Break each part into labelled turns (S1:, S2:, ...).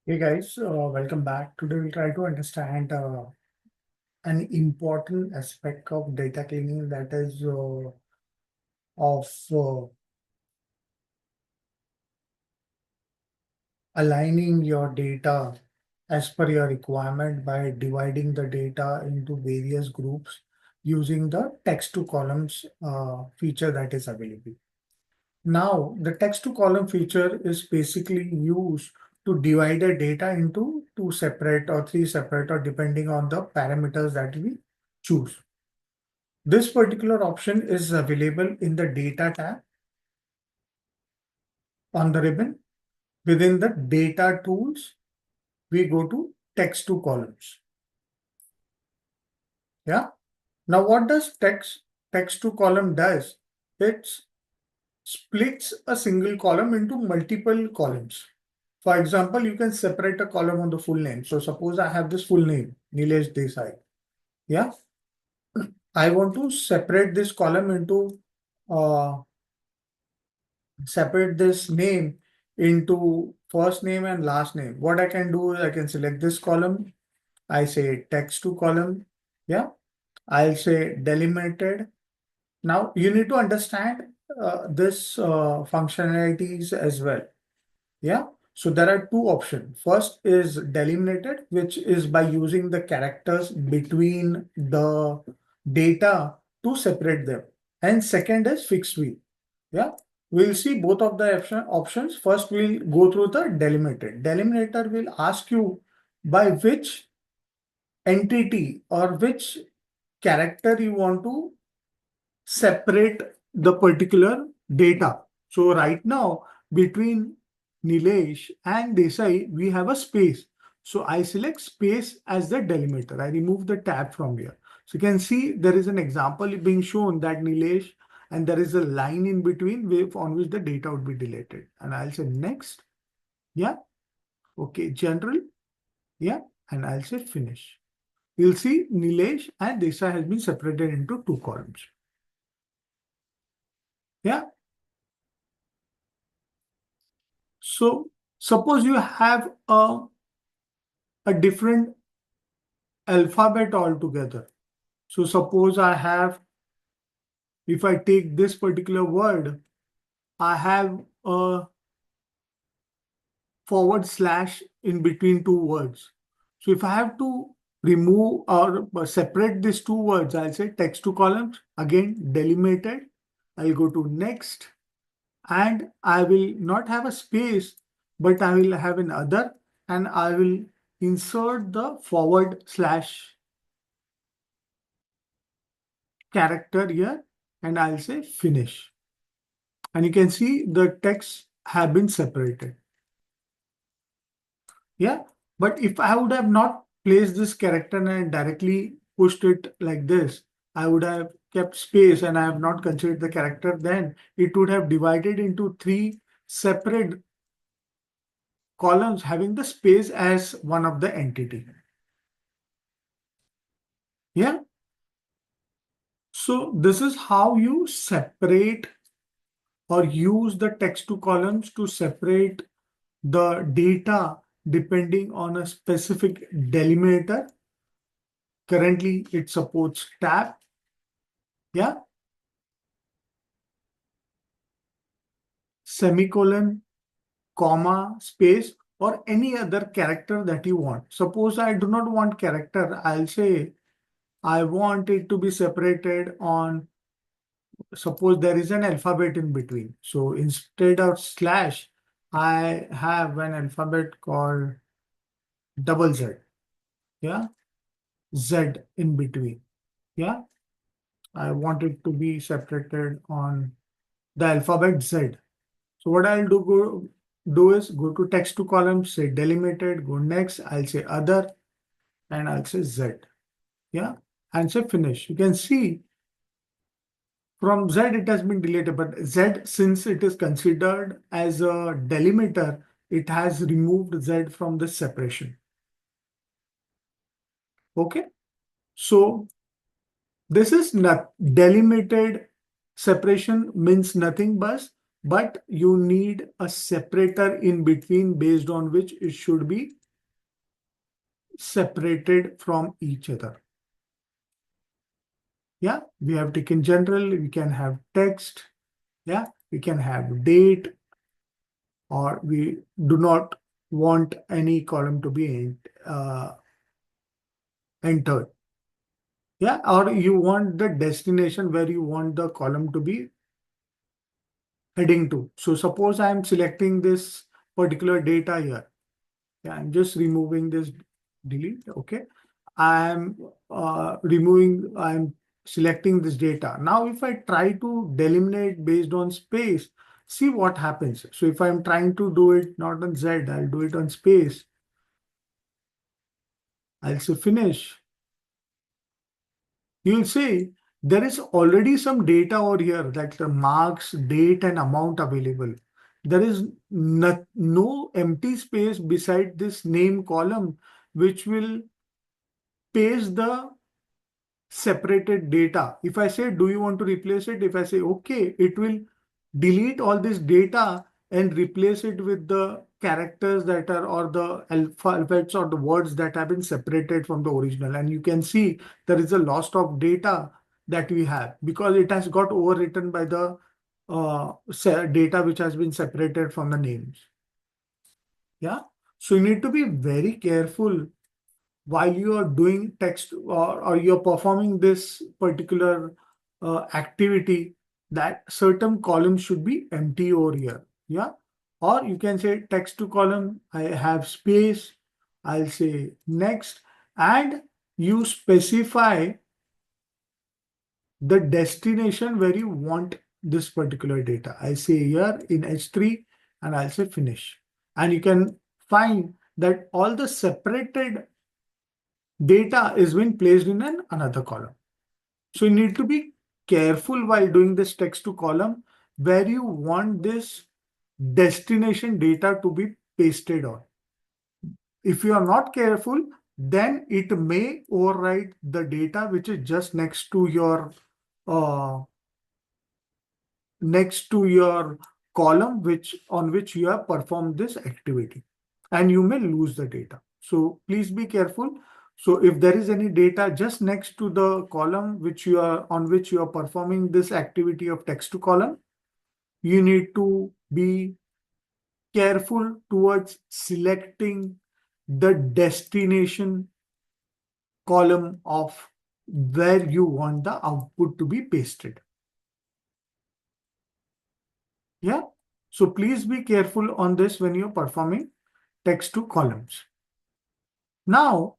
S1: Hey guys, welcome back. Today we'll try to understand an important aspect of data cleaning, that is of aligning your data as per your requirement by dividing the data into various groups using the text to columns feature that is available. Now, the text to column feature is basically used to divide the data into two separate or three separate, or depending on the parameters that we choose. This particular option is available in the data tab on the ribbon. Within the data tools, we go to text to columns. Yeah. Now, what does text to column does? It splits a single column into multiple columns. For example, you can separate a column on the full name. So suppose I have this full name, Nilesh Desai. Yeah. I want to separate this column into separate this name into first name and last name. What I can do is I can select this column. I say text to column. Yeah. I'll say delimited. Now you need to understand this functionalities as well. Yeah. So there are two options. First is delimited, which is by using the characters between the data to separate them. And second is fixed view. Yeah. We'll see both of the options. First, we'll go through the delimited. Delimiter will ask you by which entity or which character you want to separate the particular data. So right now, between Nilesh and Desai, we have a space. So I select space as the delimiter. I remove the tab from here. So you can see there is an example being shown that Nilesh, and there is a line in between on which the data would be deleted. And I'll say next. Yeah. Okay. General. Yeah. And I'll say finish. You'll see Nilesh and Desai has been separated into two columns. Yeah. So suppose you have a different alphabet altogether. So suppose I have, if I take this particular word, I have a forward slash in between two words. So if I have to remove or separate these two words, I'll say text to columns, again delimited. I'll go to next, and I will not have a space, but I will have an other, and I will insert the forward slash character here, and I'll say finish. And you can see the text have been separated. Yeah. But if I would have not placed this character and directly pushed it like this, I would have kept space and I have not considered the character, then it would have divided into three separate columns having the space as one of the entity. Yeah. So this is how you separate or use the text to columns to separate the data depending on a specific delimiter. Currently, it supports tab. Yeah. Semicolon, comma, space, or any other character that you want. Suppose I do not want character. I'll say I want it to be separated on, suppose there is an alphabet in between. So instead of slash, I have an alphabet called double Z. Yeah. Z in between. Yeah. I want it to be separated on the alphabet Z. So what I'll do is go to text to column, say delimited, go next, I'll say other, and I'll say Z. Yeah. And say finish. You can see from Z it has been deleted, but Z, since it is considered as a delimiter, it has removed Z from the separation. Okay. So this is not delimited separation, means nothing but but you need a separator in between based on which it should be separated from each other. Yeah, we have taken general, we can have text, yeah, we can have date, or we do not want any column to be entered. Yeah, or you want the destination where you want the column to be heading to. So suppose I'm selecting this particular data here. Yeah, I'm just removing this delete. Okay. I'm I'm selecting this data. Now, if I try to delineate based on space, see what happens. So if I'm trying to do it not on Z, I'll do it on space. I'll say finish. You'll see there is already some data over here, that the marks, date, and amount available. There is no empty space beside this name column, which will paste the separated data. If I say, do you want to replace it? If I say, okay, it will delete all this data and replace it with the characters that are, or the alphabets or the words that have been separated from the original. And you can see there is a loss of data that we have because it has got overwritten by the data which has been separated from the names. Yeah. So you need to be very careful while you are doing text, or you're performing this particular activity, that certain columns should be empty over here. Yeah. Or you can say text to column, I have space, I'll say next, and you specify the destination where you want this particular data. I say here in H3 and I'll say finish. And you can find that all the separated data is being placed in another column. So you need to be careful while doing this text to column where you want this destination data to be pasted on. If you are not careful, then it may overwrite the data which is just uh, next to your column on which you have performed this activity, and you may lose the data. So please be careful. So if there is any data just next to the column on which you are performing this activity of text to column, you need to be careful towards selecting the destination column of where you want the output to be pasted. Yeah. So please be careful on this when you're performing text to columns. Now,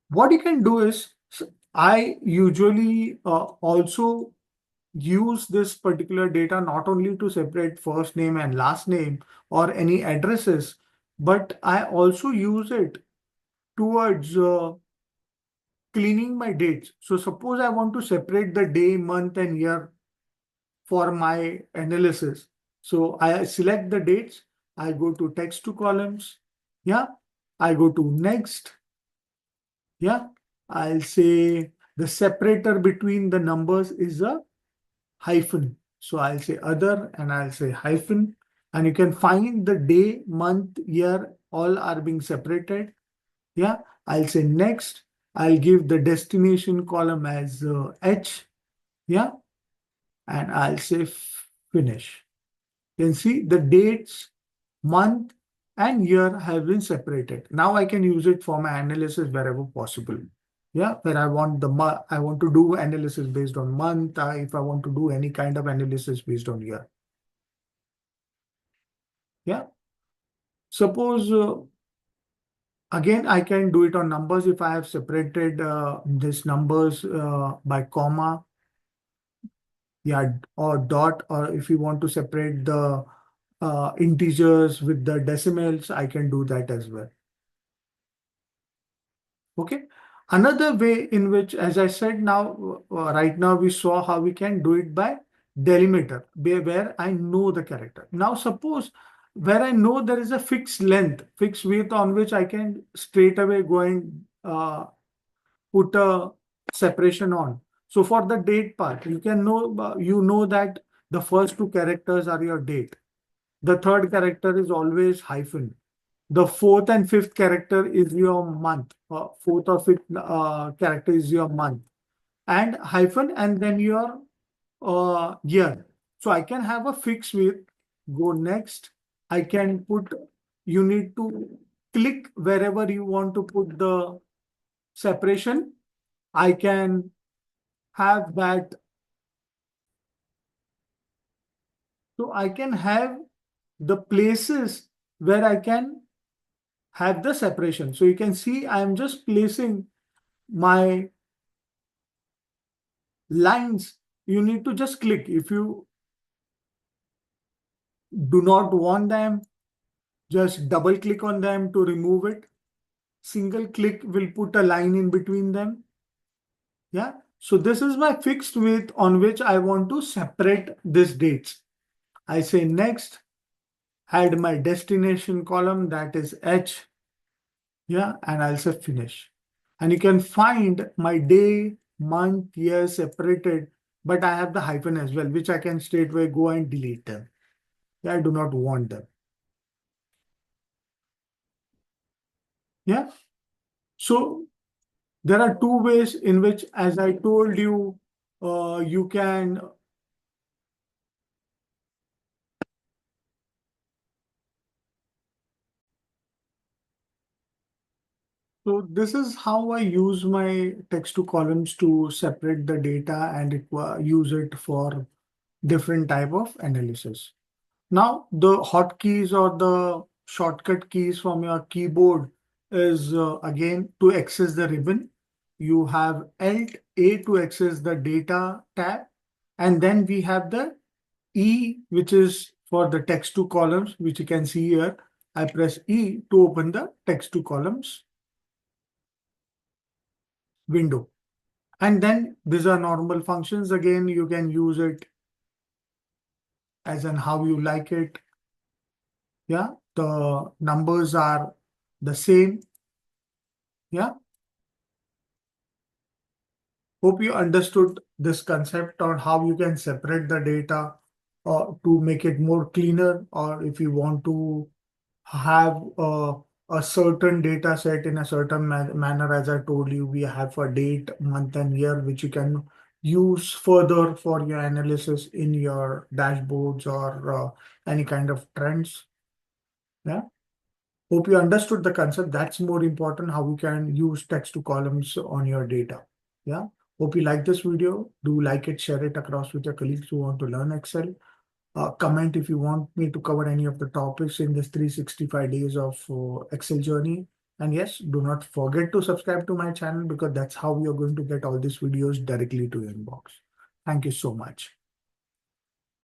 S1: what you can do is, I usually also use this particular data not only to separate first name and last name or any addresses, but I also use it towards cleaning my dates. So suppose I want to separate the day, month, and year for my analysis. So I select the dates, I go to text to columns. Yeah. I go to next. Yeah. I'll say the separator between the numbers is a hyphen. So I'll say other and I'll say hyphen. And you can find the day, month, year, all are being separated. Yeah. I'll say next. I'll give the destination column as H. Yeah. And I'll say finish. You can see the dates, month, and year have been separated. Now I can use it for my analysis wherever possible. Yeah, where I want I want to do analysis based on month, if I want to do any kind of analysis based on year. Yeah. Suppose again, I can do it on numbers if I have separated this numbers by comma, yeah, or dot, or if you want to separate the integers with the decimals, I can do that as well. Okay. Another way in which, as I said now, right now we saw how we can do it by delimiter, where I know the character. Now suppose where I know there is a fixed length, fixed width on which I can straight away go and put a separation on. So for the date part, you know that The first two characters are your date. The third character is always hyphen. The fourth and fifth character is your month. Fourth or fifth character is your month. And hyphen and then your year. So I can have a fix with go next. I can put, you need to click wherever you want to put the separation. I can have that. So I can have the places where I can have the separation. So you can see I am just placing my lines. You need to just click. If you do not want them, just double click on them to remove it. Single click will put a line in between them. Yeah. So this is my fixed width on which I want to separate these dates. I say next, add my destination column, that is H. Yeah. And I'll say finish. And you can find my day, month, year separated, but I have the hyphen as well, which I can straightway go and delete them. Yeah, I do not want them. Yeah. So there are two ways in which, as I told you, you can. So this is how I use my text to columns to separate the data and use it for different type of analysis. Now, the hotkeys or the shortcut keys from your keyboard is again to access the ribbon. You have Alt A to access the data tab, and then we have the E, which is for the text to columns, which you can see here. I press E to open the text to columns window. And then these are normal functions. Again, you can use it as in how you like it. Yeah, the numbers are the same. Yeah. Hope you understood this concept on how you can separate the data to make it more cleaner, or if you want to have a certain data set in a certain manner. As I told you, we have a date, month, and year, which you can use further for your analysis in your dashboards or any kind of trends. Yeah. Hope you understood the concept. That's more important, how you can use text to columns on your data. Yeah. Hope you like this video. Do like it, share it across with your colleagues who want to learn Excel. Comment if you want me to cover any of the topics in this 365 days of Excel journey. And yes, do not forget to subscribe to my channel, because that's how you're going to get all these videos directly to your inbox. Thank you so much.